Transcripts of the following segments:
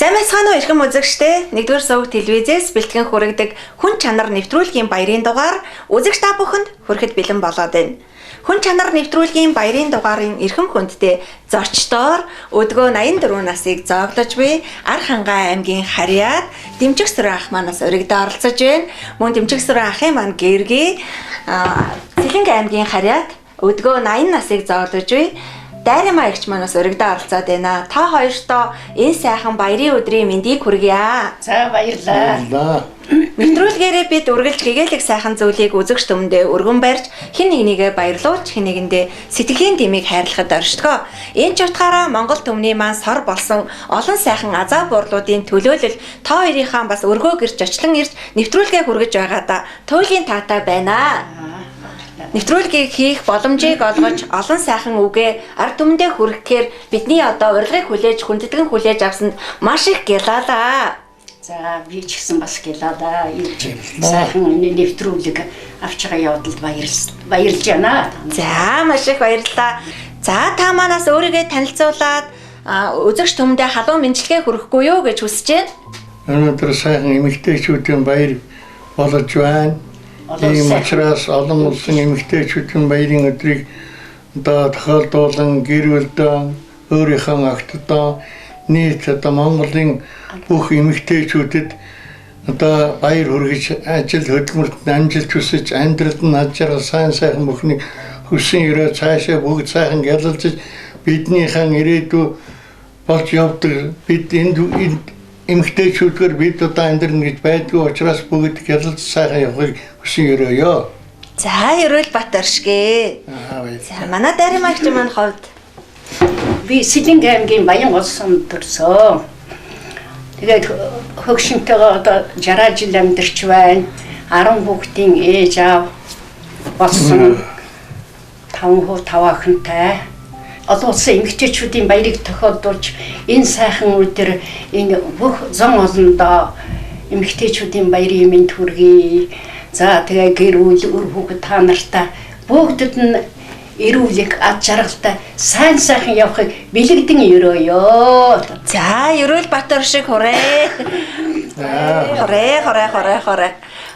Сайн байцгаана уу эрхэм үзэгчдээ. Нэгдүгээр сувг телевизээс бэлтгэн хүргэдэг хүн чанар нэвтрүүлгийн баярын дугаар үзэгч та бүхэнд хүрэхэд бэлэн болоод байна. Хүн чанар нэвтрүүлгийн баярын дугаарын эрхэм хүндтэй зочдоор өдгөө 84 насыг зоогдож буй Архангай аймгийн Харьяат Дэмчигсүрэн ах манаас өргөдөө оролцож байна. Мөн Дэмчигсүрэн ахын маань Гэрги Сэлэнг аймгийн Харьяат өдгөө 80 насыг зоогдож буй Дайрамаа эгч манаас өргөдөө оролцоод байна. Та хоёртоо энэ сайхан баярын өдрийн мэндийг хүргье. За баярлалаа. Нэвтрүүлгээрээ бид үргэлж гэгээлэг сайхан зүйлийг үзэгч түмэндээ өргөн барьж хэн нэгнийгээ баярлуулж хэн нэгэндээ сэтгэлийн дэмийг хайрлахад оршдгоо. Энэ ч утгаараа Монгол түмний маань сор болсон олон сайхан азаа буурлуудын төлөөлөл та хоёрынхаа бас өргөө гэрч очлон ирж нэвтрүүлгээ хүргэж байгаадаа туйлын таатай байна. Нэвтрүүлгийг хийх боломжийг олгож олон сайхан үгээ ард түмэндээ хүргэхээр бидний одоо урилгыг хүлээж хүндэтгэн хүлээж авсанд маш их гялалаа. За би ч гэсэн бас гялалаа. Энэ сайхан нэвтрүүлэг авч байгаа явдалд баярлж байна. За маш их баярлалаа. За та манаас өөрийгөө танилцуулаад үзэгч түмэндээ халуун мэндчилгээ хүргэхгүй юу гэж хүсэж байна. Өнөөдөр сайхан эмэгтэйчүүдийн баяр болж байна. Тийм учраас олон улсын эмэгтэйчүүдийн баярын өдрийг одоо тохиолдуулан гэр бүлдээ өөрийнхөө охиддоо нийт одоо Монголын бүх эмэгтэйчүүдэд одоо баяр хүргэж ажил хөдөлмөрт амжилт хүсэж амьдралд нь аж аргал сайн сайхан бүхнийг хүссэн өрөө цаашаа бүгд сайхан гялалзаж биднийхэн ирээдүй болж явдаг бид энэ эмэгтэйчүүдээр бид одоо амьдрын гэж байдгүй учраас бүгд гялалж сайхан явахыг хүсэн өрөөё. За Ерөөл Батөршгэ. За манай Дайрамаа эгч маань ховд. Би Сэлэнг аймгийн Баян улсанд төрсөн. Тэгээд хөгшинтэйгээ одоо 60 жил амьдарч байна. 10 хүүхдийн ээж аав болсон 5 охинтой. Олон улсын эмэгтэйчүүдийн баярыг тохиолдуулж энэ сайхан өдөр энэ бүх зон олондоо эмэгтэйчүүдийн баярын мэнд хүргэе. За тэгээ гэр бүл үр хүүхэд та нартай бүгдэд нь эрүүлэг ад жаргалтай сайн сайхан явахыг бэлэгдэн өрөөё. За Ерөөл Батөр шиг хүрээ. Хорой.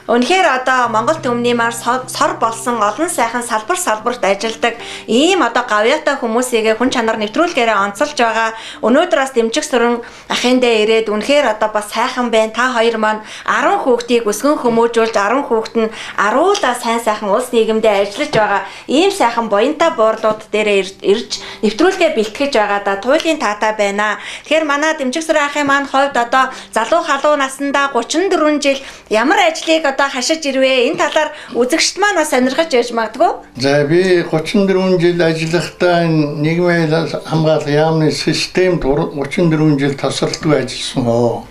Үнэхээр одоо Монгол түмний маань сор болсон олон сайхан салбарт ажилдаг ийм одоо гавьяатай хүмүүсийг хүн чанар нэвтрүүлгээрээ онцолж байгаа. Өнөөдөр бас Дэмчигсүрэн ахындээ ирээд үнэхээр одоо бас сайхан байна. Та хоёр маань 10 хүүхдийг өсгөн хүмүүжүүлж 10 хүүхэд нь аруулаа сайн сайхан улс нийгэмдээ ажиллаж байгаа. Ийм сайхан буянтай буурлууд дээрээ ирж нэвтрүүлгээ бэлтгэж байгаадаа туйлын таатай байна. Тэгэхээр манай Дэмчигсүрэн ахын маань хувьд одоо залуу халуун насндаа 34 жил ямар ажлыг хашиж ирвэ. Энэ талаар үзэгчд маань бас сонирхож яж магадгүй. За би 34 жил ажиллахдаа нийгмийн хамгаалах яамны системд 34 жил тасралтгүй ажилласан хоо.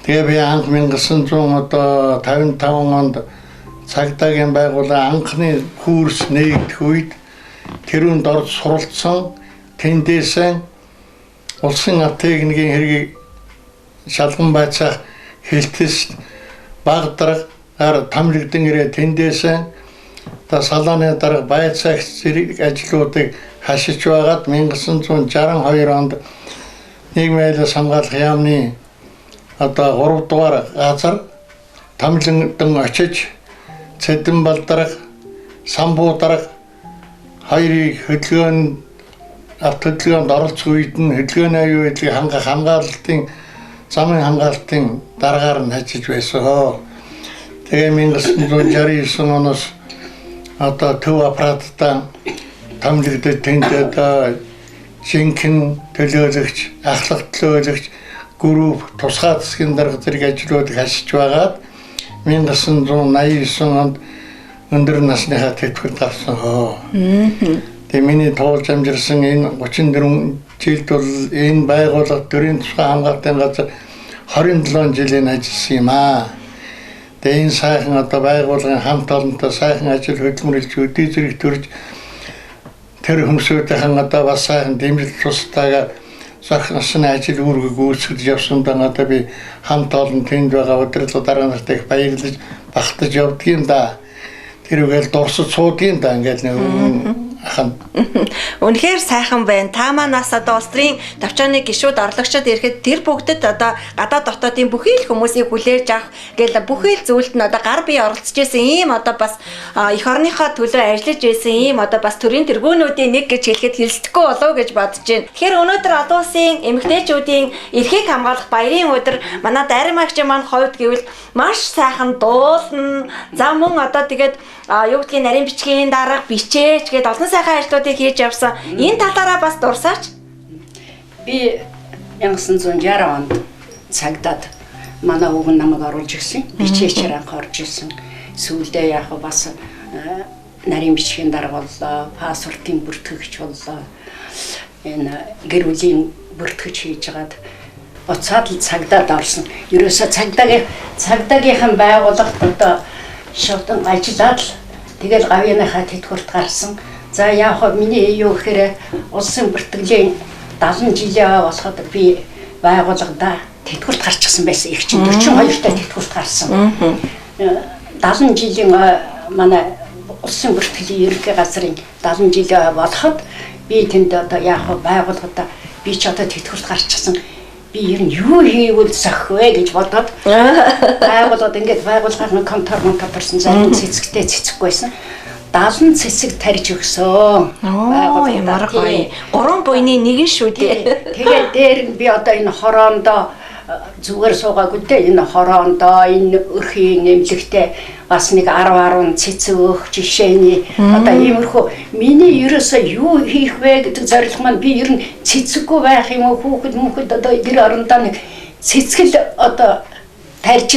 Тэгээ би анх 1955 онд цагдаагийн байгууллага анхны курс нээгдэх үед тэрүүнд орж суралцсан тэндээсээ улсын техникийн хэргийг шалган байцаах хэлтэст баг дараагаар тамлигдэн ирээ тэндээсээ та салааны дарга байцаагч зэрэг ажлуудыг хашиж байгаад 1962 онд нийгмийн хамгаалах яамны одоо 3 дугаар газар тамлигдэн очиж цэдэн бал дарга самбуу дарга хоёрыг хөдөлгөөнд оролцох үед нь хөдөлгөөний аюул байдлыг хамгаалалтын замын хамгаалтын дараагаар нь ажиллаж байсан. Тэгээ 1969 оноос одоо төв аппараттай тамлигдээд тэнд одоо жинхэнэ төлөөлөгч, ахлах төлөөлөгч, групп, тусгай засгийн дарга зэрэг ажлуудыг хашиж байгаад 1989 онд өндөр насныхаа тэтгэврт гарсан. Тэгээ миний туулж амжирсан энэ 34 жилд бол энэ байгууллага төрийн тусгай хамгаалтын газар 27 жилийн ажилласан юм аа. Тэгээ энэ сайхан одоо байгууллагын хамт олонтой сайхан ажил хөдөлмөрлөж өдөө зэрэг төрж тэр хүмүүсийнхэн одоо бас сайхан дэмжлэг тусдаагаар зохиосон ажил үүргийг үүсгэж явсан даа одоо би хамт олон тэнд байгаа удирдлага дарга нартай их баярлаж багтаж явдгийн да. Тэр үгээл дурсаж суудгийн да ингээл нэг ахна. Үнэхээр сайхан байна. Та манаас одоо Австрийн төвчөөний гишүүд орлогчид ирэхэд тэр бүгдэд одоо гадаад дотоодын бүхий л хүмүүсийг хүлээж авах гэл бүхий л зүйлд нь одоо гар бие оролцож исэн ийм одоо бас эх орныхоо төлөө ажиллаж исэн ийм одоо бас төрийн тэргүүнүүдийн нэг гэж хэлэхэд хэлсдэхгүй болов гэж бодож байна. Тэгэхээр өнөөдөр олон улсын эмэгтэйчүүдийн эрхийг хамгаалах баярын өдөр манай Даримагчийн маань хувьд гэвэл маш сайхан дуулна. За мөн одоо тэгээд юу гэдгийг нарийн бичгийн дарга бичээч гээд олон сайхан ажлуудыг хийж явсан. Энэ талаараа бас дурсаач. Би 1960 онд цагдаад манай өвгөн намайг оруулж ирсэн. Бичээчээр анх орж ирсэн. Сүүлдээ яг бас нарийн бичгийн дарга боллоо, паспортын бүртгэгч боллоо. Энэ гэр бүлийн бүртгэж хийж хагаад буцаад л цагдаад орсон. Ерөөсө цагдаагийнхан байгууллагт одоо шотон ажиллаад л тэгэл гавьяаныхаа тэтгэврт гарсан. За яг хөө миний юу гэхээр улсын бүртгэлийн 70 жилийн болоход би байгууллагада тэтгэврт гарчихсан байсан. Их чинь 42 та тэтгэврт гарсан. 70 жилийн манай улсын бүртгэлийн ерөнхий газрын 70 жилийн болоход би тэнд одоо яг хөө байгууллагада би ч одоо тэтгэврт гарчихсан. Би ер нь юу хийвэл сах вэ гэж бодоод байгууллагад ингээд байгууллагын конторсон зарим цэцэгтэй цэцэггүйсэн. 70 цэцэг тарьж өгсөн. Ямар гоё. 3 буйны нэгэн шүү дээ. Тэгээд дээр нь би одоо энэ хороондоо зүгээр суугаагүй дээ. Энэ хороондоо энэ өрхийн нэмлэгтэй бас нэг 10 цэцэг өөх жишээний одоо иймэрхүү миний ерөөсөө юу хийх вэ гэдэг зорилго маань би ер нь цэцэггүй байх юм уу хүүхэд одоо гэр орондоо нэг цэцгэл одоо тарьж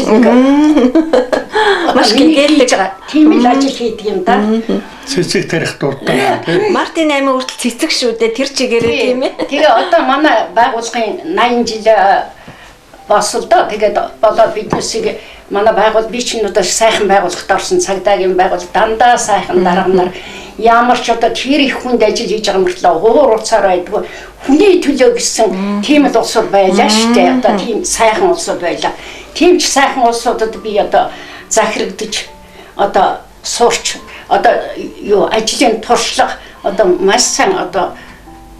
маш гинэлдэг байгаа. Тийм л ажил хийдэг юм да. Цэцэг тарих дуртай тийм. Мартин 8 хүртэл цэцэг шүү дээ. Тэр чигээрээ тийм ээ. Тэгээ одоо манай байгууллагын 80 жил болсолдоо тэгээд болоод биднээсийг манай байгуул би чинь одоо сайхан байгууллагт орсон цагдаагийн байгуул дандаа сайхан дарга нар ямар ч одоо тэр их хүнд ажил хийж байгаа мөртлөө уур уцаараа байдгүй хүний төлөө гэсэн тийм л улсууд байлаа шүү дээ. Одоо тийм сайхан улсууд байлаа. Тийм ч сайхан улсуудад би одоо захирагдаж одоо сурч одоо юу ажлын туршлага одоо маш сайн одоо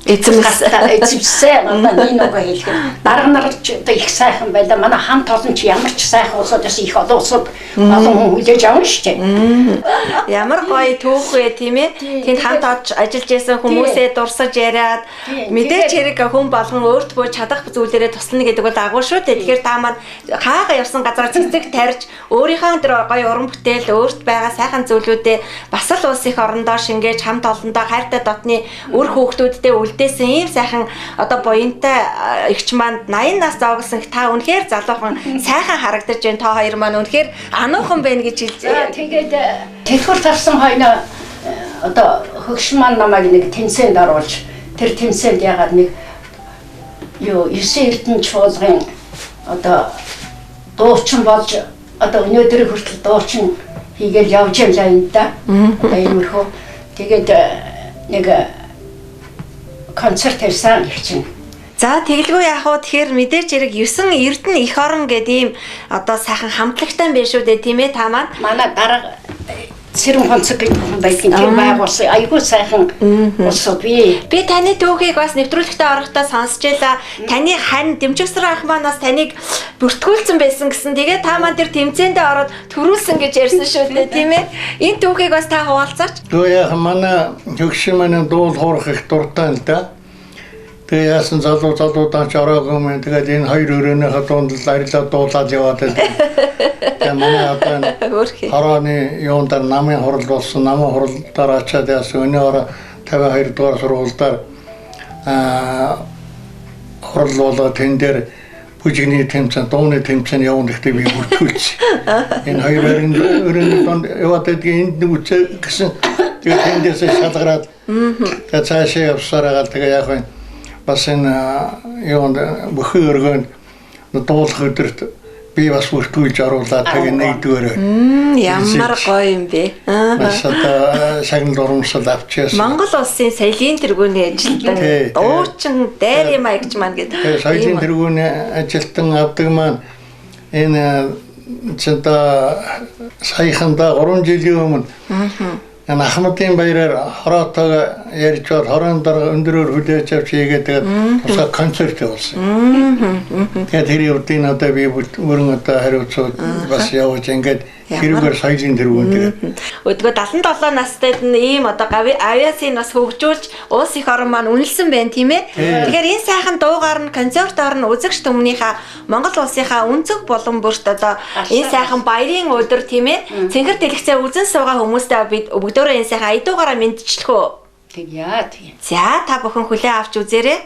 эзэмсэн одоо нэг хэлэхэд дарга нар ч одоо их сайхан байлаа. Манай хамт олон ч ямар ч сайхан улсуудаас их олон улсууд олон хүн хүлээж авна шүү дээ. Ямар гоё түүхээ тийм ээ. Тэнд хамт олж ажиллаж байсан хүмүүсээ дурсаж яриад мэдээч хэрэг хүн болгон өөртөө чадах зүйлээрээ туслана гэдэг бол агуу шүү дээ. Тэгэхээр та маань хаагаа явсан газар цэцэг тарьж өөрийнхөө тэр гоё уран бүтээл өөрт байгаа сайхан зүйлүүдээ бас л улс их орондоо шингээж хамт олондоо хайртай дотны үр хүүхдүүдтэй үлдээсэн ийм сайхан одоо буянтай эгч манд 80 нас зоогсон та үнэхээр залуухан сайхан харагдаж байна. Та хоёр маань үнэхээр ануухан байна гэж хэлж байна. Тэгээд тэтгэврт гарсан хойно одоо хөгшин маань намайг нэг тэмцээнд оруулж тэр тэмцээнд ягаад нэг юу 9 эрдэнэ чуулгын одоо дуучин болж одоо өнөөдөр хүртэл дуучин хийгээл явж байлаа юм да. Одоо иймэрхүү тэгээд нэг концерт хийсэн их чинь. За тэгэлгүй яах вэ? Тэгэхээр мэдээж хэрэг 9 эрдэнэ эх орон гэдэг ийм одоо сайхан хамтлагтай байх шүү дээ, тийм ээ та маань. Манай дарга Цэрэн хонцог гэдэг хүн байдгийн тийм байгуулсан айгүй сайхан улсууд би таны түүхийг бас нэвтрүүлэгтээ орохдоо сонсч байлаа. Таны хань Дэмчигсэр ах маань бас таныг бүртгүүлсэн байсан гэсэн. Тэгээ та маань тэр тэмцээндээ ороод төрүүлсэн гэж ярьсан шүү дээ, тийм ээ. Энэ түүхийг бас та хуваалцаач. Гөө яах манай хөгшин маань дуул хуурах их дуртай л да. Тэгээ яасан залуудаа ч ороогүй юм. Тэгээд энэ хоёр өрөөнийхөө дунд л арилаад дуулаад яваад байл. Тэгээ манай одоо хорооны юундаар намын хурал болсон. Намын хуралдаар ачаад яасан өнөө 52 дугаар сургуульдаар хурал болоо тэн дээр бүжигний тэмцээн, дууны тэмцээн явна гэхдээ би бүртгүүлсэн. Энэ хоёр өрөөний дунд яваад байдгийн энд үчээ гэсэн. Тэгээ тэндээс шалгараад тэгээ цаашаа явсараад тэгээ яах вэ? Бас энэ юунд бүхий өргөнд дуулах өдөрт би бас бүртгүүлж оруулаад тэгээ нэгдүгээр. Ямар гоё юм бэ. Бас одоо шагнал урамшил авчихсан. Монгол улсын соёлын тэргүүний ажилтан дуучин дайрын маягч маань гэдэг. Соёлын тэргүүний ажилтан авдаг маань энэ цэнта саяханда 3 жилийн өмнө Ахмадын баяраар хороотойгоо ярьж бод хорон дараа өндөрөөр хүлээж авч хийгээд тэгээд тусгай концерт явуулсан. Тэгээд тэр үеийн одоо би бүрэн одоо хариуцууд бас явуулж ингээд хэрэгээр соёлын тэргүүн тэгээд өдгөө 77 настайд нь ийм одоо авиасын бас хөгжүүлж улс их орн маань үнэлсэн байна тийм ээ. Тэгэхээр энэ сайхан дуугаар нь концертоор нь үзэгч түмнийхээ Монгол улсынхаа өнцөг болон бүрт одоо энэ сайхан баярын өдөр тийм ээ. Цэнхэр дэлгэцээ үзэн суугаа хүмүүстээ бид бүгдөө энэ сайхан аядуугаараа мэдчихлэх үү? Тэг яа тийм. За та бүхэн хүлээн авч үзээрэй.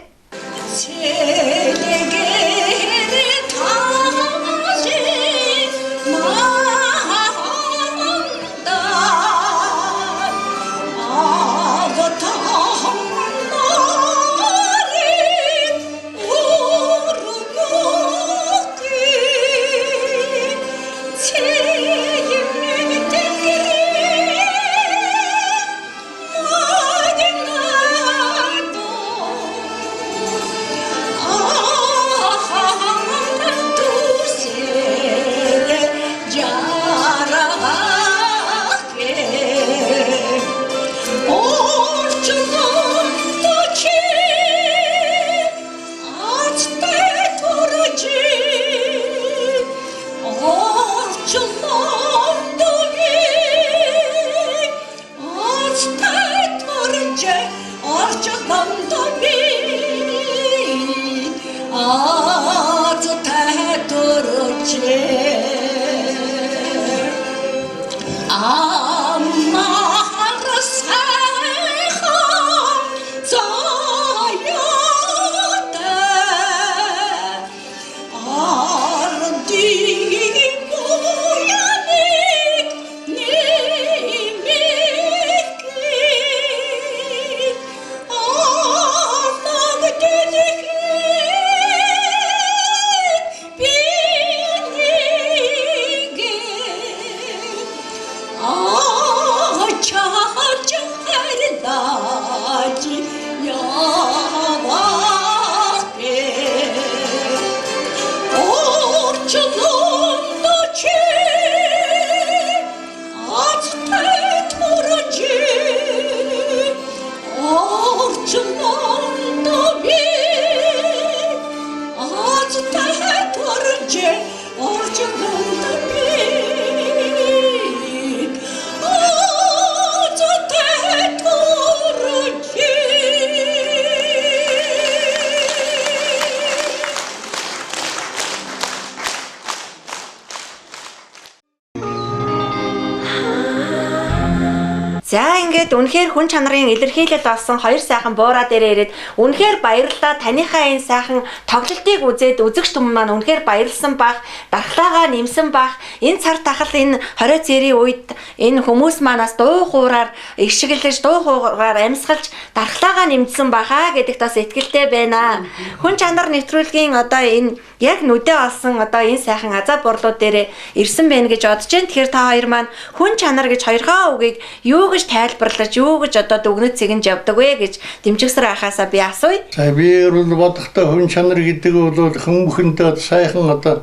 За ингээд үнэхээр хүн чанарын илэрхийлэл болсон хоёр сайхан буураа дээрээ ирээд үнэхээр баярлалаа. Таныхаа энэ сайхан тоглолтыг үзээд үзэгч түмэн маань үнэхээр баярлсан бах, дархлаагаа нэмсэн бах. Энэ цар тахал энэ 20 цэрийн үед энэ хүмүүс манаас дуу хуураар ишгэлж, дуу хуураар амьсгалж дархлаагаа нэмсэн бахаа гэдэгт бас итгэлтэй байна. Хүн чанар нэвтрүүлгийн одоо энэ яг нүдэ олсон одоо энэ сайхан азаа борлууд дээрээ ирсэн байна гэж бодож байна. Тэгэхээр та хоёр маань хүн чанар гэж хоёрхан үгийг юу гэж тайлбарлаж юу гэж одоо дүгнэж цэгэнж явдаг вэ гэж Дэмчигсэр ахаасаа би асууя. За би бол бодохдоо хүн чанар гэдэг бол хүмүүхэндээ сайхан одоо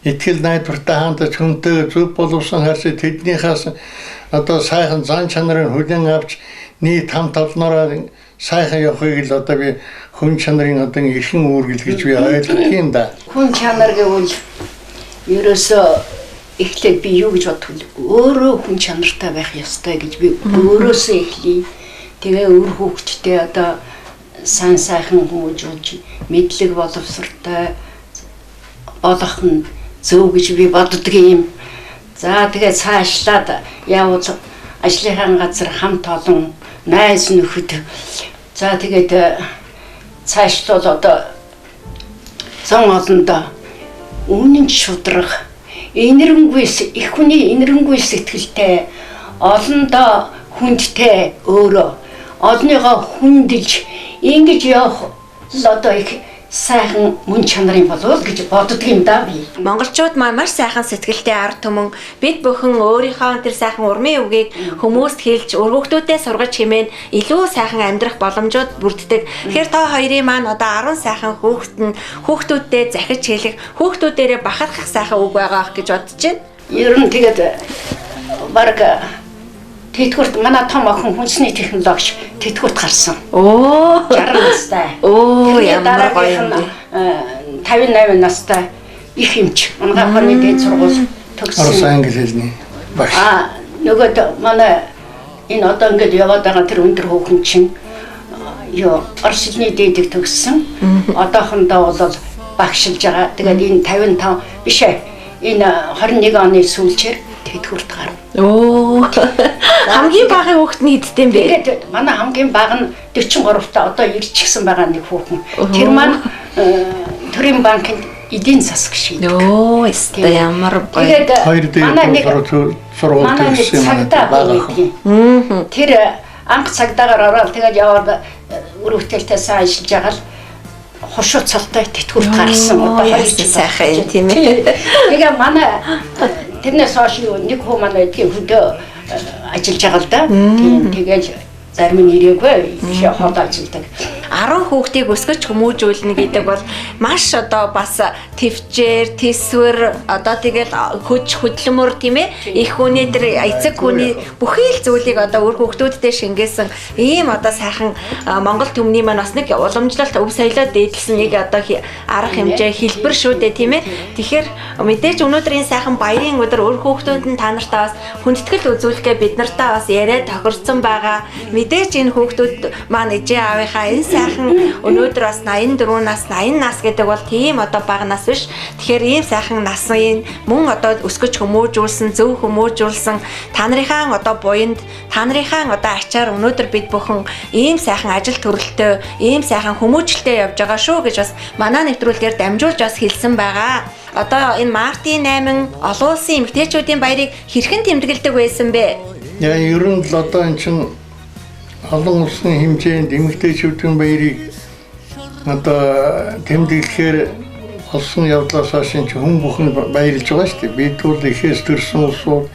итгэл найдвартай хандаж хүнтэй зөв боловсон харьцаа тэднийхээс одоо сайхан зан чанарын хүлээн авч нийт хамт олноороо сайхан явахыг л одоо би хүн чанарын одоо эрхэм үүргэл гэж би ойлгох юм да. Хүн чанар гэвэл ерөөсөө эхлээд би юу гэж боддог вэ? Өөрөө хүн чанартай байх ёстой гэж би өөрөөсөө эхлэе. Тэгээ өр хүүхдтэй одоо сайн сайхан хүмүүжүүлж мэдлэг боловсролтой болох нь зөв гэж би боддог юм. За тэгээ цаашлаад явуул ажлынхаа газар хамт олон найз нөхөд за тэгээд цаашлал одоо зам олондоо үнэн шудрах энэрэнгүй их хүний энэрэнгүй сэтгэлтэй олондоо хүндтэй өөрөө олныгоо хүндэлж ингэж явах л одоо их сайхан мөн чанарын болов гэж боддог юм да би. Монголчууд маань маш сайхан сэтгэлтэй ард түмэн бид бүхэн өөрийнхөө тэр сайхан урмын үгийг хүмүүст хэлж өргөгдүүдэд сургаж хэмээн илүү сайхан амьдрах боломжууд бүрддэг. Тэгэхээр та хоёрын маань одоо 10 сайхан хүүхдүүдэд захиж хэлэх, хүүхдүүдээрээ бахархах сайхан үг байгаа гэж бодож байна. Ер нь тэгээд баг тэтгэврт манай том охин хүнсний технологич тэтгэврт гарсан. Оо. 60 настай. Оо ямар гоё юм бэ. 58 настай их эмч. Манайхны дээд сургууль Орос төгссөн. англи хэлний багш. Нөгөө манай энэ одоо ингээд яваад байгаа тэр өндөр хүүхэн чинь ёо Орос хэлний дээдэг төгссөн. Одоохондоо бол багшилж байгаа. Тэгээд энэ 55 биш ээ. Энэ 21 оны сүүлчээр тэтгэврт гарав. Оо. Хамгийн багын хүүхэд нь хэдтэй юм бэ? Тэгээд манай хамгийн бага нь 43 та одоо ирчихсэн байгаа нэг хүүхэн. Тэр маань төрийн банкнд эдийн засаг шиг. Оо, өстө ямар гоё. Тэгээд Хоёр дээр сургууль төгссөн манай тэр анх цагдаагаар ороод тэгээд яваад үр бүтээлтэй сайн ажиллаж байгаа л хошуу цалтай тэтгэврт гарсан. Одоо 2 жил сайхан юм тийм ээ. Тэгээ манай тэрнээс хойш нэг хүү манай эдгийн хөдөө ажиллаж байгаа л да. Тийм тэгээд зарим нь ирээгүй их хол ажилладаг. 10 хүүхдийг өсгөж хүмүүжүүлнэ гэдэг бол маш одоо бас төвчээр, тэсвэр одоо тэгэл хөдөлмөр тийм ээ. Их хүний тэр эцэг хүний бүхий л зүйлийг одоо өөр хүүхдүүдтэй шингээсэн ийм одоо сайхан Монгол төмний маань бас нэг уламжлалт өв соёлоо дээдлсэн нэг одоо арга хэмжээ хэлбэр шүү дээ тийм ээ. Тэгэхээр мэдээж өнөөдрийн сайхан баярын өдөр өөр хүүхдүүд нь та нартаа бас хүндэтгэл үзүүлэхээ бид нартаа бас яриа тохирцсон байгаа. Мэдээж энэ хүүхдүүд маань ээжээ аавынхаа энэ сайхан өнөөдөр бас 84 нас 80 нас гэдэг бол тийм одоо бага нас биш. Тэгэхээр ийм сайхан насны мөн одоо өсгөж хүмүүжүүлсэн, зөв хүмүүжүүлсэн та нарынхаа одоо буянд, та нарынхаа одоо ачаар өнөөдөр бид бүхэн ийм сайхан ажил төрөлтөө, ийм сайхан хүмүүжлэлтэй явж байгаа шүү гэж бас манай нэвтрүүлгээр дамжуулж бас хэлсэн байгаа. Одоо энэ мартын 8 олон улсын эмэгтэйчүүдийн баярыг хэрхэн тэмдэглэдэг байсан бэ? Яа ер нь л одоо эн чинь олон улсын хэмжээнд эмэгтэйчүүдийн баярыг одоо тэмдэглэхээр олсон явдлаас хойш хүн бүхэн баярлж байгаа шүү дээ. Бид бол ихээс төрсэн улсууд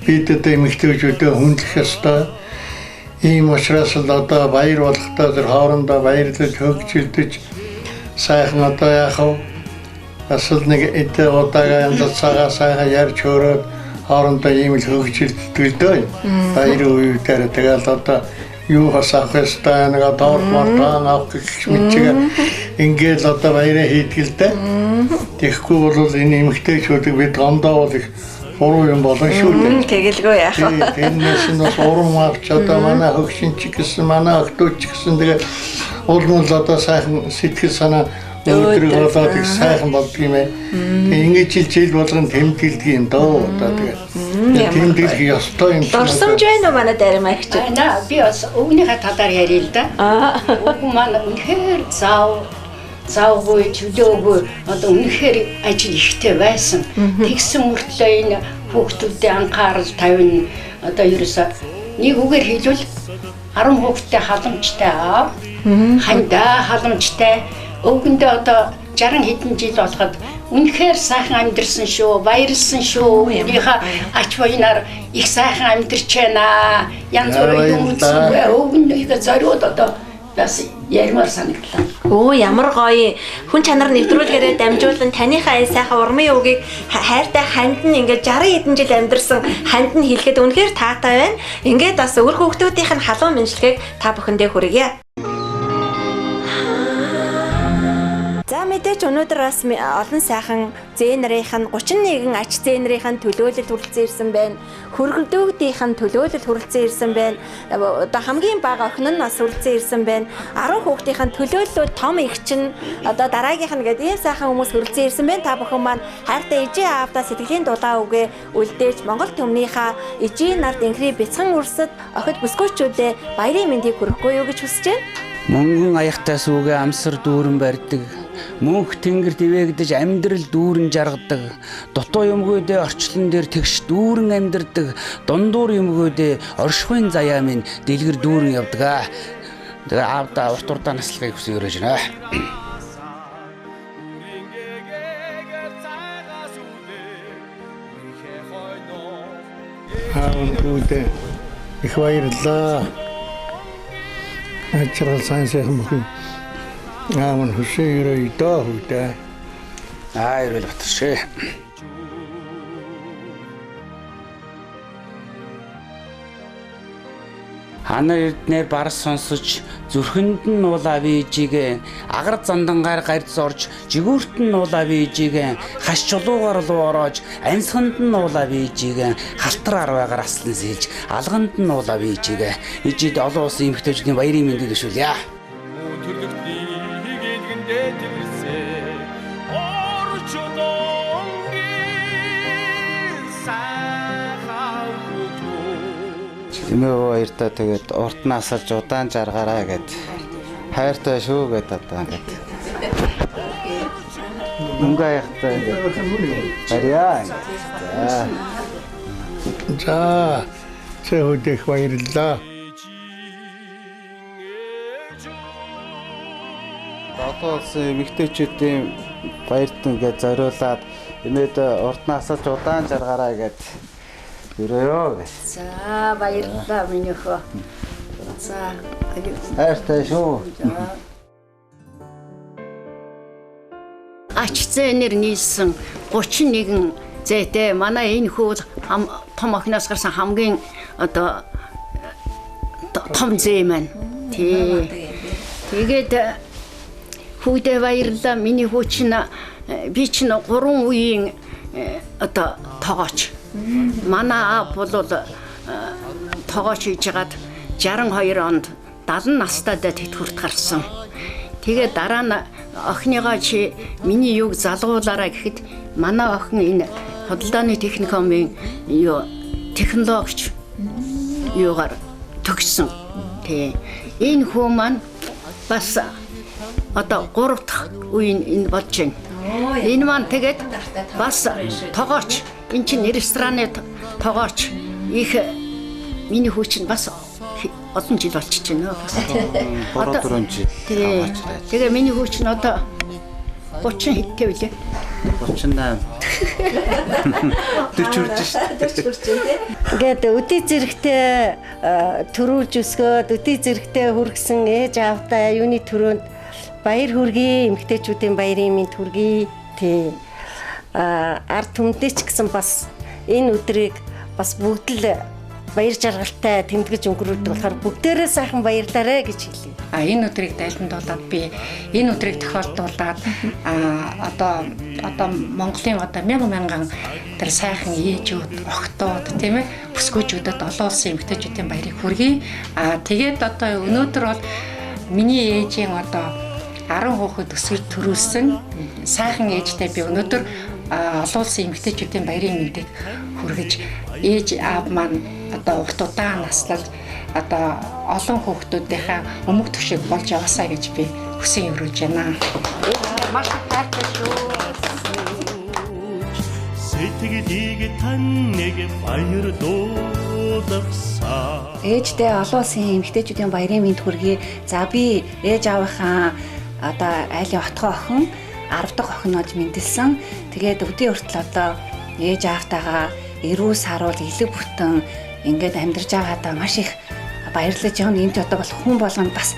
бидэд эмэгтэйчүүдэд хүндлэх ёстой. Ийм учраас л одоо баяр болохдоо тэр хоорондоо баярлаж хөгжилдөж сайхан одоо яах вэ? Бас л нэг эдээ удаага янз цагаа сайхан ярьж хөрөөд хоорондоо ийм л хөгжилдөг л дөө. Баяр үеээр тэгэл одоо юу хасах хэвээр нэг доор мартан авах гэх мэтчигээ ингээд одоо баяраа хийдэг л дээ. Тэгэхгүй бол энэ эмэгтэйчүүдийг бид гомдоо бол их буруу юм болон шүү дээ. Тэгэлгүй яах вэ? Тэрнээс нь бас урам авч одоо манай хөгшинч гэсэн манай охтууч гэсэн тэгээд улмал одоо сайхан сэтгэл санаа өөрөөр болоод их сайхан болдго юм ээ. Ингээд жил болгон тэмдэглэдэг юм доо одоо тэгээд тэмдэглэх ёстой юм шиг. Дурсамж байна уу манай даримагч? Наа би бас өвгнийхээ талаар ярил л да. Өвгөн маань үнэхээр заавгүй чөлөөгүй одоо үнэхээр ажил ихтэй байсан. Тэгсэн мөртлөө энэ хүүхдүүдтэй анхаарал тавина одоо ерөөсө нэг үгээр хэлвэл 10 хүүхдтэй халамжтай аав. Хандаа халамжтай өвгөндөө одоо 60 хэдэн жил болоход үнэхээр сайхан амьдэрсэн шүү, баярлсан шүү. Өөрийнхөө ач буянаар их сайхан амьдэрч байна. Янз бүрийн юм үзсэн. Өвгөндөө зориуд одоо бас ярмаар санагдлаа. Оо ямар гоё. Хүн чанар нэвтрүүлгээрээ дамжуулан таныхаа энэ сайхан урмын үгийг хайртай ханд нь ингээд 60 хэдэн жил амьдэрсэн ханд нь хэлэхэд үнэхээр таатай байна. Ингээд бас өөр хүүхдүүдийнх нь халуун мэдлэгийг та бүхэндээ хүргье. За мэдээч өнөөдөр бас олон сайхан зээнэрийнх нь 31 ач зээнэрийнх нь төлөөлөл хүрэлцэн ирсэн байна. Хөргөлдөөдийнх нь төлөөлөл хүрэлцэн ирсэн байна. Одоо хамгийн бага охин нь бас хүрэлцэн ирсэн байна. 10 хүүхдийнх нь төлөөллүүд том эгч нь одоо дараагийнх нь гэдэг ийм сайхан хүмүүс хүрэлцэн ирсэн байна. Та бүхэн маань хайртай ээжээ аавдаа сэтгэлийн дулаан үгээ үлдээж Монгол төмнийхаа ээжийн нарт инхри бяцхан үрсэд охид бүсгүйчүүдээ баярын мэндийг хүргэхгүй юу гэж хүсэж байна. Мөнгөн аяхтай сүүгээ амсар дүүрэн барьдаг. Мөнх тэнгэр дэвэгдэж амьдрал дүүрэн жаргадаг. Дутуу юмгүйдээ орчлон дээр тэгш дүүрэн амьдардаг. Дундуур юмгүйдээ оршихуйн заяа минь дэлгэр дүүрэн явдаг. Тэгээ аавда урт урдаа наслахыг хүсэн өрөөж байна. Үүдээ их баярлалаа. Ачаал сайн сайхан бүхэн аавн хөшөөрөө идөө хүйдээ. Эрүүл батаршээ. Ханар эрднэр бар сонсож зүрхэнд нь нуулаа вижигэ агар зандангаар гарц орж жигүүрт нь нуулаа вижигэ хаш чулуугаар луу ороож амьсганд нь нуулаа вижигэ халтар арваагаар аслан сэлж алганд нь нуулаа вижигэ ижид олон улсын эмэгтэйчүүдийн баярын мэндийг төшүүлье. Эмээ баяртаа тэгээд урт нь асалж удаан жаргаараа гэд хайртай шүү гэд одоо ингээд мөнгө яхтай ингээд барьяа. За цэвдэх баярлалаа. Одоо улсын эмэгтэйчүүдийн баярт ингээд зориулаад эмээд урт нь асалж удаан жаргаараа гэд өрөөё. За баярлалаа миний хөө. За хайртай шүү. ач зээнэр нийлсэн 31 зээтэй манай энэ хүү том охиноос гарсан хамгийн одоо том зээ маань. Тэгээд хүүдээ баярлалаа миний хүү чинь би чинь 3 үеийн одоо тоогооч. Манай аав бол тоогооч хийжгаад 62 онд 70 настай тэтгэврт гарсан. Тэгээд дараа нь охиныгоо чи миний юуг залгуулаарай гэхэд манай охин энэ худалдааны техникумын юу технологич юугаар төгссөн. Энэ хүү маань бас одоо 3 дахь үеийн энэ болж байна. Энэ маань тэгээд бас тоогооч энэ чинь рестораны тоогооч их миний хүү чинь бас олон жил болчихж байна. 3-4 жил. Тэгээ миний хүү чинь одоо 30 хэдтэй үлээ. 38. 40 хүрж шээ. Ингээд өдий зэрэгтэй төрүүлж өсгөөд өдий зэрэгтэй хүргэсэн ээж аавдаа юуны төрөнд баяр хүргэе, эмэгтэйчүүдийн баярын мэнд хүргэе. Тий. Ард түмэндээ ч гэсэн бас энэ өдрийг бас бүгд л баяр жаргалтай тэмдэглэж өнгөрүүлдэг болохоор бүгдээрээ сайхан баярлаарэ гэж хэлье. Энэ өдрийг дайландуулаад би энэ өдрийг тохиолдуулаад одоо Монголын одоо мянган тэр сайхан ээжүүд, охтууд тийм ээ бүсгүүчүүдэд олон улсын эмэгтэйчүүдийн баярыг хүргэе. Тэгээд одоо өнөөдөр бол миний ээжийн одоо 10 хүүхэд өсгөж төрүүлсэн сайхан ээжтэй би өнөөдөр олон улсын эмэгтэйчүүдийн баярын мэндийг хүргэж ээж аав маань одоо урт удаан наслал одоо олон хүүхдүүдийнхээ өмг төшиг болж яваасаа гэж би хүсэн өрөөж байна. Маш хайртай шүү. Сэтгэлийг тань нэг баяр дуулгасаа. Ээжтэй олон улсын эмэгтэйчүүдийн баярын мэнд хүргэе. За би ээж аавынхаа одоо айлын отгоо охин 10 дахь охинож мэндэлсэн. Тэгээд өдөө хүртэл одоо ээж аавтайгаа эрүү саруул элэг бүтэн ингээд амьдарч байгаадаа маш их баярлаж явна. Энд одоо бол хүн болгонд бас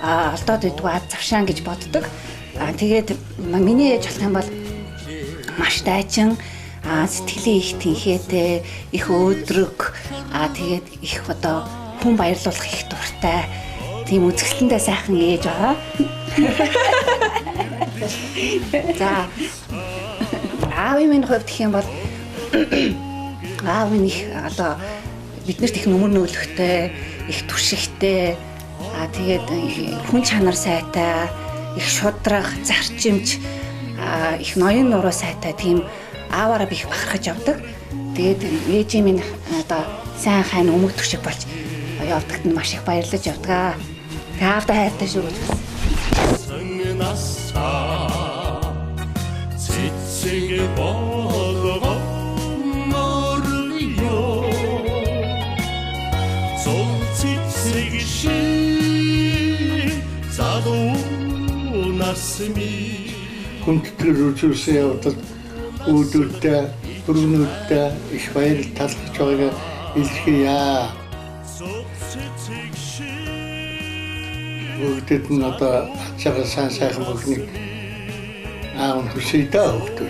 алдаад байдгүй аз завшаан гэж боддог. Тэгээд миний ээж болох юм бол маш дайчин, сэтгэлийн их тэнхээтэй, их өөдрөг, тэгээд их одоо хүн баярлуулах их дуртай. Тийм үзэсгэлэнтэй сайхан ээж байгаа. За аавын минь хувьд гэх юм бол аав минь их одоо биднэрт их нүмер нөөлөхтэй, их туршигтэй, тэгээд хүн чанар сайтай, их шудраг, зарчимч, их ноён нуруу сайтай тийм ааваараа би их бахархаж явдаг. Тэгээд ээжийн минь одоо сайн хайн өмг туршиг болж явдагт нь маш их баярлаж явдаг. Таавда хайртай шүү гэж байна. Цэцэг болгоо морлё зол цэцэг шиг задуунасми хүндэтгэл үзүүлсэн явдал үүдүүдтэй, бүрүүнүүдтэй их баяр талархаж байгааг илэрхиея. Бүгдэд нь одоо ачаага сайхан бүхнийг аав нь хүсэе даа хөөе.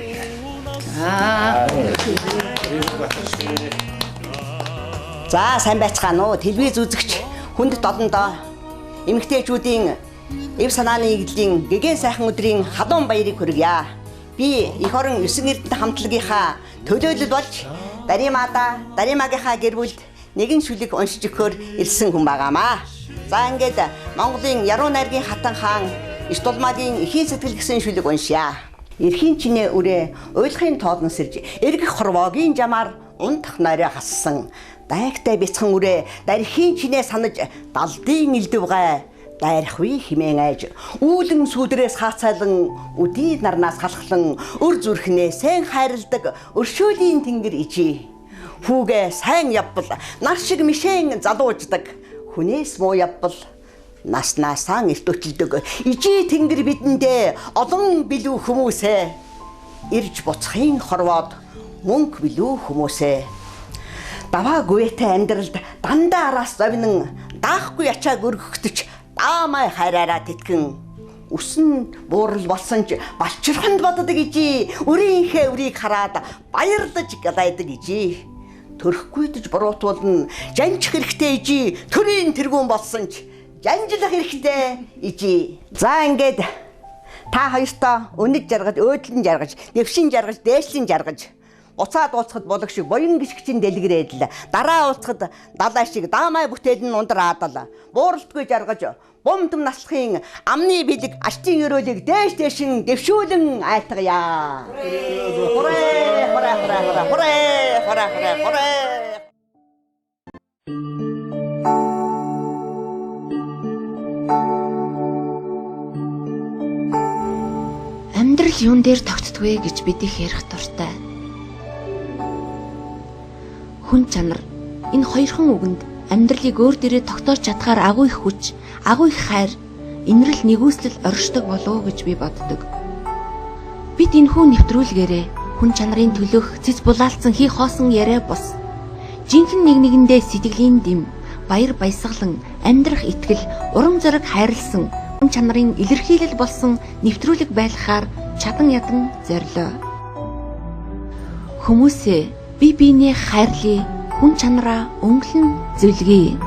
За сайн байцгаана уу? Телевиз үзэгч хүнд долондоо эмэгтэйчүүдийн эв санааны игдлийн гэгэн сайхан өдрийн халуун баярыг хүргье. Би эх орон 9 эрдэнэ хамтлагийнхаа төлөөлөл болж Даримагийнхаа гэр бүлд нэгэн шүлэг уншиж өгөхөөр ирсэн хүн байгаамаа. За ингээд Монголын Яруу найргийн хатан хаан Иш Дулмаагийн эхийн сэтгэл гэсэн шүлэг уншия. Эрхийн чинээ үрээ уйлахын тоолн сэрж эргэх хорвоогийн жамаар унтах нойроо хассан. Дайгтай бяцхан үрээ дархийн чинээ санаж далдын элдв гай дайрахгүй химэн айж үүлэн сүдрээс хаацайлан үдий нарнаас халахлан өр зүрхнээ сайн хайрладаг өршөөлийн тэнгэр ижи хүүгээ сайн явбал нар шиг мишэн залууждаг хүнээс муу явбал наснасаа эртөтөлдөг ижи тэнгэр бидэндээ олон билүү хүмүүсээ ирж буцахын хорвоод мөнгө билүү хүмүүсээ даваа гүйтэй амьдралд дандаа араас завнан даахгүй ачааг өргөхдөж даамай хайраараа тэтгэн үсэн буурал болсон ч балчирханд боддог ижи өрийнхээ өрийг хараад баярлаж галайдаг ижи төрөхгүйдэж буруутуулна жанчих хэрэгтэй ижи төрийн тэргүүн болсон ч жанжлах хэрэгтэй ижи за ингээд та хоёртоо өнөж жаргаж өөдлөн жаргаж нэвшин жаргаж дээшлэн жаргаж уцаад ууцхад болог шиг боён гიშгчин дэлгэрээд л дараа ууцхад далай шиг даамай бүтээл нь ундраад бууралтгүй жаргаж бомдом наслахын амны бэлэг ачтын өрөөлийг дээшин дэвшүүлэн айтгая. Амьдрал юун дээр тогтдгүй гэж бидих ярих дуртай. Хүн чанар энэ хоёрхан үгэнд амьдралыг өөр дээрээ тогтоож чадхаар агуу их хүч, агуу их хайр, инрэл нэгүслэл оршдог болов гэж би боддог. Бид энэхүү нэвтрүүлгээрээ хүн чанарын төлөөх цэц булаалцсан хий хоосон яриа бос. Жинхэнэ нэг нэгэндээ сэтгэлийн дэм, баяр баясгалан, амьдрах итгэл, урам зориг хайрлсан хүн чанарын илэрхийлэл болсон нэвтрүүлэг байлгахаар чадан ядан зорилоо. Хүмүүсээ бие биенээ хайрлая, хүн чанараа өнгөлн зөвлөе.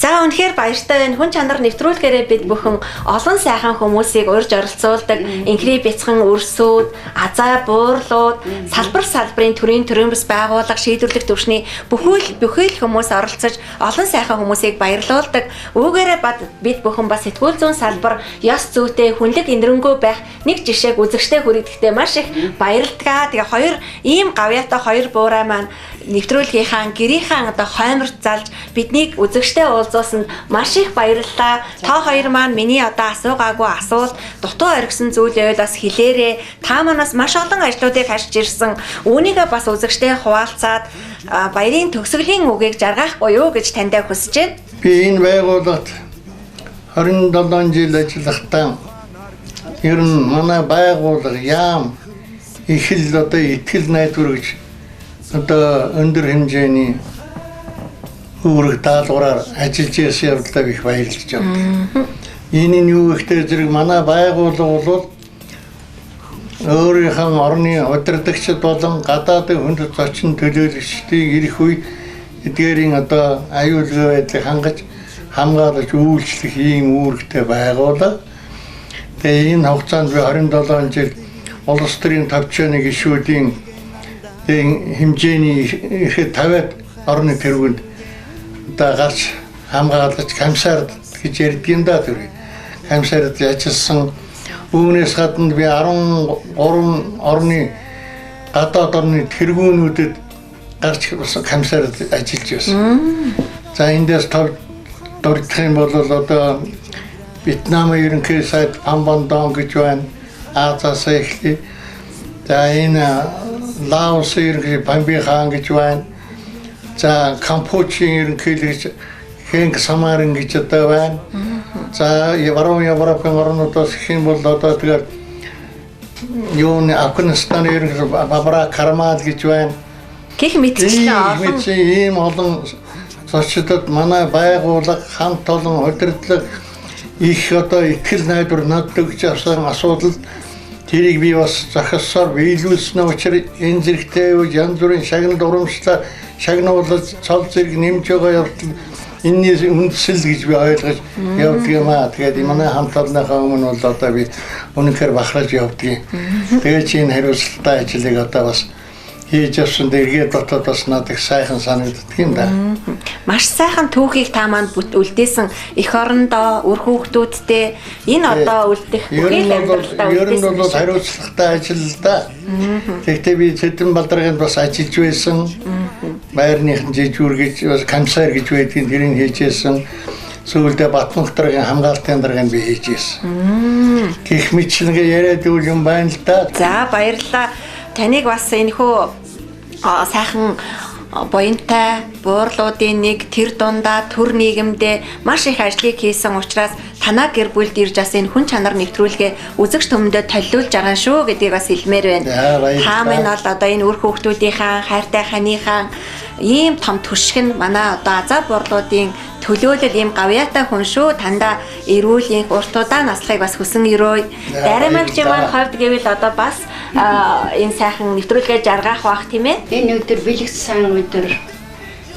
За үнэхээр баяртай байна. Хүн чанар нэвтрүүлгээрээ бид бүхэн олон сайхан хүмүүсийг урьж оролцуулдаг. Инхри бяцхан өрсүүд, азаа буурлууд, салбар салбарын төрийн төрөмс байгууллага шийдвэрлэх төвшний бүхэл хүмүүс оролцож олон сайхан хүмүүсийг баярлуулдаг. Үүгээрээ бид бүхэн бас сэтгүүл зүүн салбар ёс зүйтэй хүнлэг инэрэнгөө байх нэг жишээг үзэгчтэй хүргэхдээ маш их баярлалаа. Тэгээ хоёр ийм гавьяатай хоёр буурай маань нэвтрүүлгийнхаа гэрийнхэн одоо хойморт залж биднийг үзэгчтэй уулзуулсанд маш их баярлалаа. Та хоёр маань миний одоо асуугаагүй асуулт, дутуу оргисон зүйлээ бас хэлээрээ. Та манаас маш олон ажлуудыг харж ирсэн. Үүнийгээ бас үзэгчтэй хуваалцаад баярын төгсгөлийн үгийг жаргахгүй юу гэж таньдаа хүсэж байна. Би энэ байгууллагт 27 жил ажиллахдаа ер нь манай байгууллага яам их л одоо итгэл найдвар гэж одоо өндөр хэмжээний үүрэг даалгавраар ажиллаж ясан явдлаа их баярлаж байна. Энэ юу ихтэй зэрэг манай байгууллага бол өөрийнхөө орны удирдагчид болон гадаадын хүнд зочин төлөөлөгчдийн ирэх үе эдгээрийн одоо аюулгүй байдлыг хамгаалж үйлчлэх ийм үүрэгтэй байгууллага. Тэгээ энэ хугацаанд би 27 жил улс төрийн төвчөөний гишүүдийн хэмжээний ихэд 50-аад орны тэргуунд одоо гарч хамгаалж камсард гэж ярьдгийн да тэр камсард ажилласан. Үүнээс гадна би 13 орны гадаад орны тэргүүнүүдэд гарч камсард ажиллаж байсан. За эндээс дурдах юм бол одоо Вьетнамын ерөнхий сайд Памбандон гэж байна. Азаас эхлэе. За энэ Лаосын ерөнхий Памби хаан гэж байна. За Кампучийн ерөнхийлөгч Хэнк Самарын гэж одоо байна. За Европын орнуудаас их юм бол одоо тэгэхээр юуны Афганистаны ерөнхий Бабара Кармал гэж байна. Гэх мэтчлэн ийм олон зочдод манай байгууллага хамт олон удирдлага их одоо итгэл найдвар надад өгч авсан асуудал тэрийг би бас зохиосоор биелүүлсэн учраас энэ зэрэгтэй үе янз бүрийн шагнал урамшлаа шагнуулж цол зэрэг нэмж байгаа явдал энэний үндсэл гэж би ойлгож явдаг юм аа. Тэгээд манай хамт олонныхаа өмнө бол одоо би үнэхээр бахарж явдаг. Тэгээд чи энэ хариуцлагатай ажлыг одоо бас хийж явсан дэргээ дотоод бас надад сайхан санагддаг юм да. Маш сайхан түүхийг та манд үлдээсэн эх орондоо үр хүүхдүүдтэй энэ одоо үлдэх бүхий л амьдралдаа ер нь бол хариуцлагатай ажил л да. Тэгэхдээ би Цэдэн Балдарганд бас ажиллаж байсан. Байрныхан жижүүр гэж бас камсаар гэж байдгийг тэрийг хийжсэн. Сүүлдээ Батмунхтаргийн хамгаалтын даргаанд би хийжсэн. Гэх мэт нэг яриад үл юм байна л да. За баярлалаа. Таныг бас энэхүү сайхан буянтай буурлуудын нэг тэр дундаа төр нийгэмдээ маш их ажлыг хийсэн учраас танаа гэр бүлд ирж бас энэ хүн чанар нэвтрүүлгээ үзэгч түмэндээ толиулж байгаа шүү гэдгийг бас хэлмээр байна. Та минь бол одоо энэ үр хүүхдүүдийнхаа хайртай ханыхаа ийм том түшиг нь манай одоо азаа буурлуудын төлөөлөл ийм гавьяатай хүн шүү. Тандаа эрүүл их уртудаа наслахыг бас хүсэн өрөө. Дарамагчийн маань хойд гэвэл одоо бас энэ сайхан нэвтрүүлгээ жаргах бах тийм ээ. Энэ өдөр бэлэгц сайн өдөр.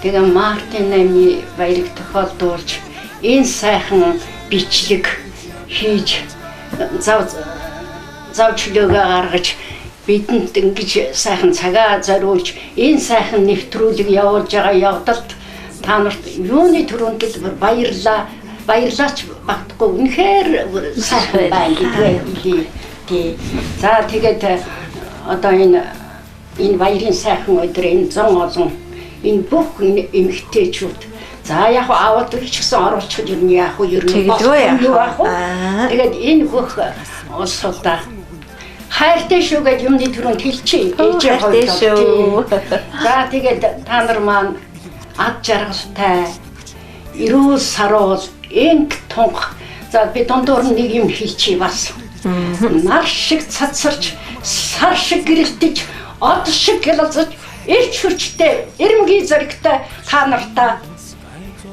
Тэгээ Мартин намны баярыг тохиолдуулж энэ сайхан бичлэг хийж завчлөөгөө гаргаж бидэнд ингэж сайхан цагаа зориулж энэ сайхан нэвтрүүлэг явуулж байгаа явдалд та нарт юуны төрөнд л баярлаач багтахгүй үнэхээр сайхан байна гэдгийг хэлье. За тэгээд одоо энэ баярын сайхан өдөр энэ зон олон энэ бүх эмэгтэйчүүд за яг аваад ч гэсэн оруулчих юм яах вэ ер нь тэгээд энэ бүх улсуудаа хайртай шүү гэж юмны төрөнд хэлчихье. Хайртай шүү. За тэгээд та нар маань ад жаргалтай эрүүл саруул инг тунх за би дундуур нэг юм хэлчихье бас. Нар шиг цацарч сар шиг гэрэлтэж од шиг гэлэлцэж эрч хүрчтэй эрмгийн зэрэгтэй та нартаа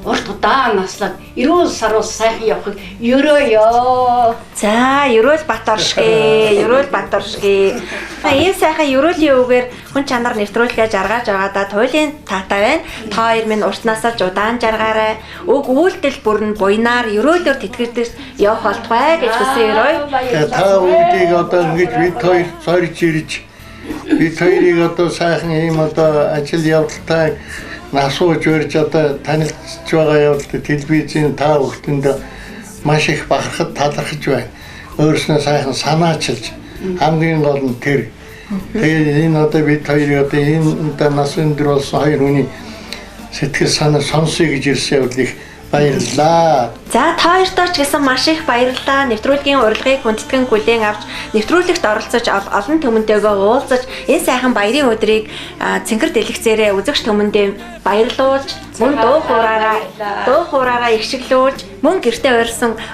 урт удаа наслаад эрүүл саруул сайхан явахыг ерөөё. За ерөөл Баторшгэ ийм сайхан ерөөлийн үгээр хүн чанар нэвтрүүлгээ жаргаж байгаадаа туйлын таатай байна. Та хоёр минь урт насалж удаан жаргаарай. Уг үйлдэл бүр нь буйнаар ерөөлөөр тэтгэж явах болтугай гэж хүсэн ерөөй. Та бүгдийг одоо ингэж бид хоёр сорж ирж бид хоёрыг одоо сайхан ийм одоо ажил явдалтай насууж өрж одоо танилцж байгаа явдалд телевизийн та бүхэнд маш их бахархад талархаж байна. Өөрснөө сайхан санаачилж хамгийн гол нь тэр. Тэгээд энэ одоо бид хоёрыг одоо энэ нас өндөр болсон хоёр хүний сэтгэл санаа сонсъё гэж ирсэн явдлыг баярлалаа. За та хоёртоо ч гэсэн маш их баярлалаа. Нэвтрүүлгийн урилгыг хүндэтгэн хүлээн авч нэвтрүүлэгт оролцож олон түмэнтэйгээ уулзаж энэ сайхан баярын өдрийг цэнхэр дэлгэцээрээ үзэгч түмэндээ баярлуулж мөн дуу хуураараа ихшиглүүлж мөн гэртээ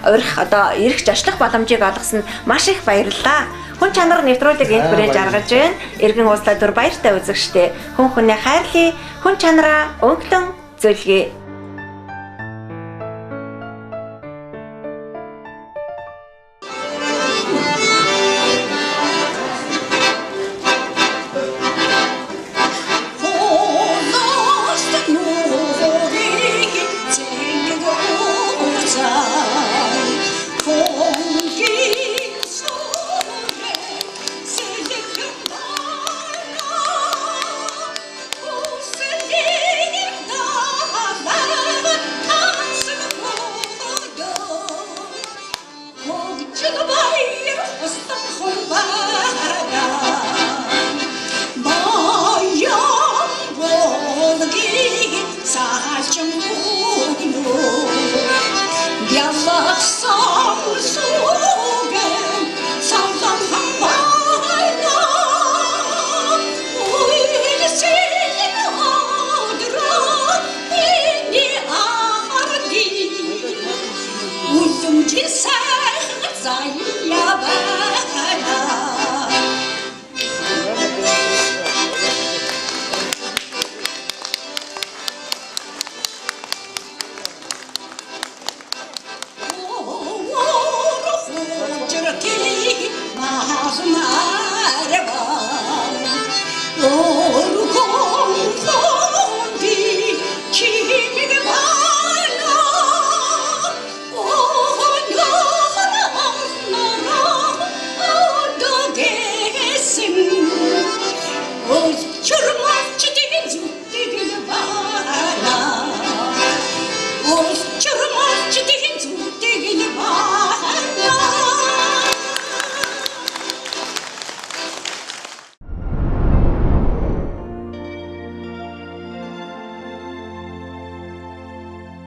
урих одоо эрх зочлох боломжийг олгосон маш их баярлалаа. Хүн чанар нэвтрүүлэг энд хүрээж аргаж байна. Иргэн ууслаа дүр баяртай үзэгчтэй. Хүн хүнээ хайрлая. Хүн чанараа өнгөлөн зөвлөе.